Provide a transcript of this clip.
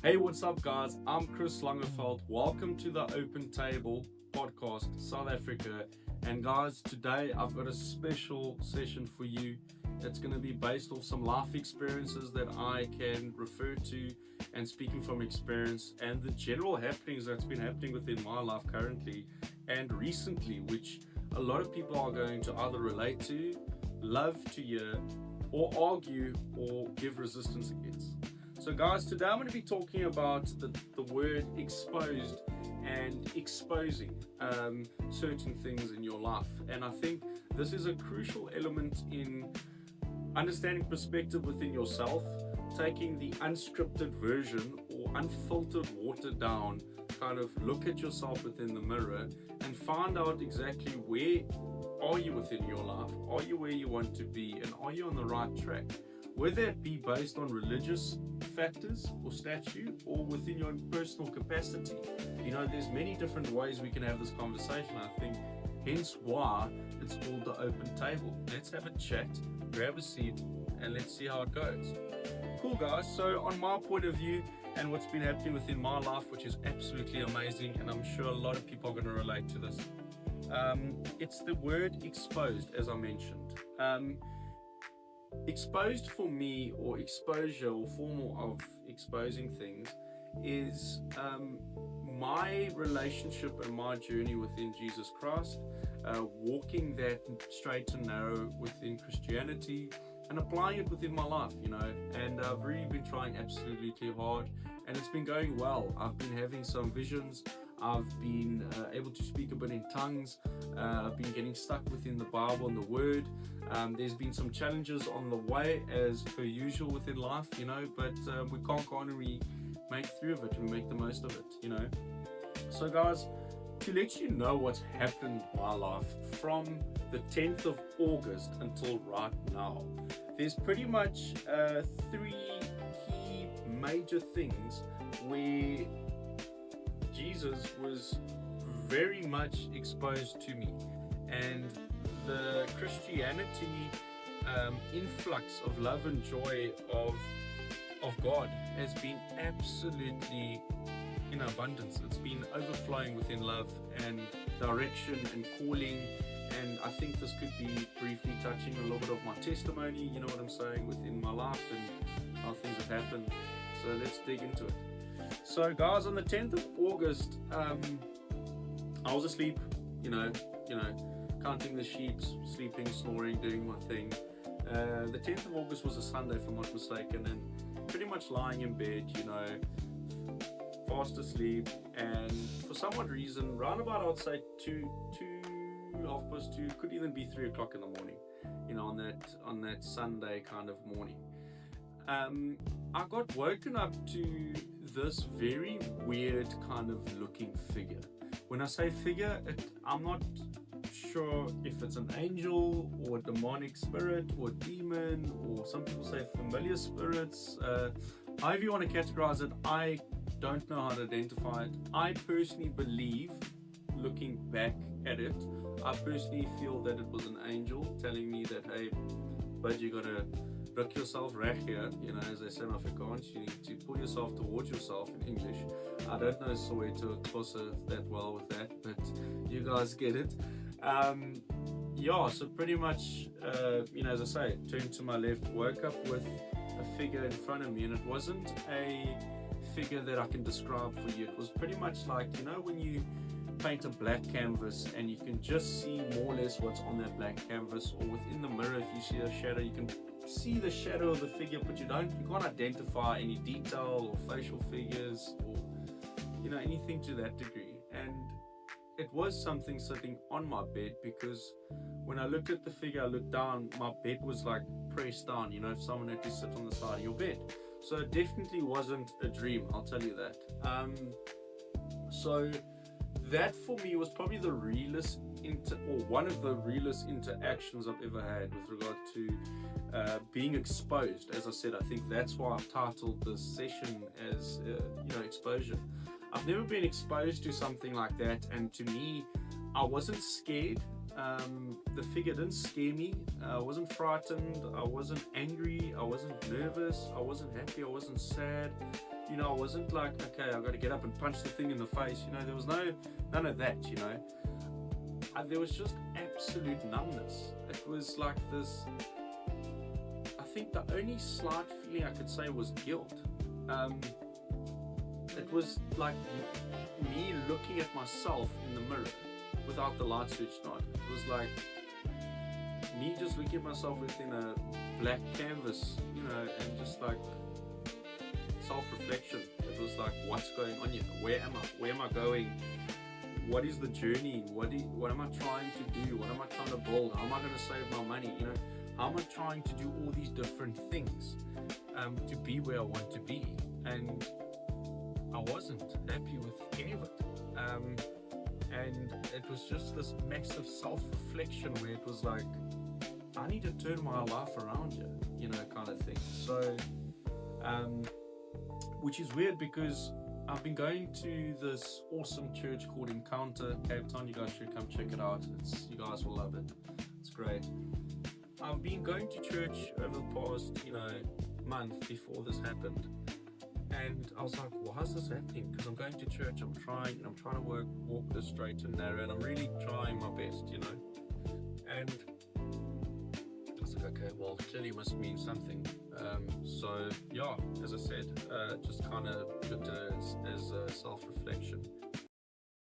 Hey, what's up, guys? I'm Chris Langeveld. Welcome to the Open Table podcast, South Africa. And guys, today I've got a special session for you. It's going to be based off some life experiences that I can refer to and speaking from experience and the general happenings that's been happening within my life currently and recently, which a lot of people are going to either relate to, love to hear, or argue or give resistance against. So guys, today I'm going to be talking about the word exposed and exposing certain things in your life. And I think this is a crucial element in understanding perspective within yourself, taking the unscripted version or unfiltered, watered down kind of look at yourself within the mirror and find out exactly where are you within your life, are you where you want to be, and are you on the right track? Whether it be based on religious factors or statute or within your own personal capacity. You know, there's many different ways we can have this conversation, I think, hence why it's called the open table. Let's have a chat, grab a seat, and let's see how it goes. Cool, guys. So on my point of view and what's been happening within my life, which is absolutely amazing, and I'm sure a lot of people are going to relate to this, it's the word exposed, as I mentioned. Exposed for me, or exposure, or form of exposing things, is my relationship and my journey within Jesus Christ, walking that straight and narrow within Christianity and applying it within my life, you know. And I've really been trying absolutely hard, and it's been going well. I've been having some visions. I've been able to speak a bit in tongues. I've been getting stuck within the Bible and the Word. There's been some challenges on the way, as per usual within life, you know, but we can't go on and we make through of it. We make the most of it, you know. So guys, to let you know what's happened in my life from the 10th of August until right now, there's pretty much three key major things where Jesus was very much exposed to me, and the Christianity influx of love and joy of God has been absolutely in abundance. It's been overflowing within love and direction and calling, and I think this could be briefly touching a little bit of my testimony, you know what I'm saying, within my life and how things have happened. So let's dig into it. So guys, on the 10th of August, I was asleep, you know, counting the sheep, sleeping, snoring, doing my thing. The 10th of August was a Sunday, if I'm not mistaken, and pretty much lying in bed, you know, fast asleep, and for some odd reason, round about, I'd say 2:30, could even be 3 o'clock in the morning, you know, on that Sunday kind of morning. I got woken up to this very weird kind of looking figure. When I say figure, I'm not sure if it's an angel or a demonic spirit or a demon, or some people say familiar spirits. However you want to categorize it, I don't know how to identify it. I personally believe, looking back at it, I personally feel that it was an angel telling me that, hey, bud, you gotta look yourself right here, you know, as they say in Afrikaans, you need to pull yourself towards yourself in English. I don't know Soweto Xhosa that well with that, but you guys get it. Yeah, so pretty much, you know, as I say, turned to my left, woke up with a figure in front of me, and it wasn't a figure that I can describe for you. It was pretty much like, you know, when you paint a black canvas and you can just see more or less what's on that black canvas, or within the mirror, if you see a shadow, you can see the shadow of the figure, but you can't identify any detail or facial figures or, you know, anything to that degree. And it was something sitting on my bed, because when I looked at the figure, I looked down, my bed was like pressed down, you know, if someone had to sit on the side of your bed. So it definitely wasn't a dream, I'll tell you that. So that for me was probably the realest one of the realest interactions I've ever had with regard to being exposed. As I said, I think that's why I've titled this session as you know, exposure. I've never been exposed to something like that, and to me, I wasn't scared. The figure didn't scare me. I wasn't frightened. I wasn't angry. I wasn't nervous. I wasn't happy. I wasn't sad. you know, I wasn't like, okay, I got to get up and punch the thing in the face. You know, there was none of that. You know, there was just absolute numbness. It was like this. I think the only slight feeling I could say was guilt. It was like me looking at myself in the mirror without the light switched on. It was like me just looking at myself within a black canvas, you know, and just like self-reflection. It was like, what's going on here? Where am I? Where am I going? What is the journey? What am I trying to do? What am I trying to build? How am I going to save my money? You know, how am I trying to do all these different things to be where I want to be? And I wasn't happy with any of it. And it was just this massive self-reflection where it was like, I need to turn my life around here, you know, kind of thing. So, which is weird because I've been going to this awesome church called Encounter Cape Town. You guys should come check it out. You guys will love it. It's great. I've been going to church over the past, you know, month before this happened. And I was like, why is this happening? Because I'm going to church, I'm trying to walk this straight and narrow, and I'm really trying my best, you know. And I was like, okay, well, clearly it must mean something. So yeah, as I said, just kind of looked at it as a self-reflection.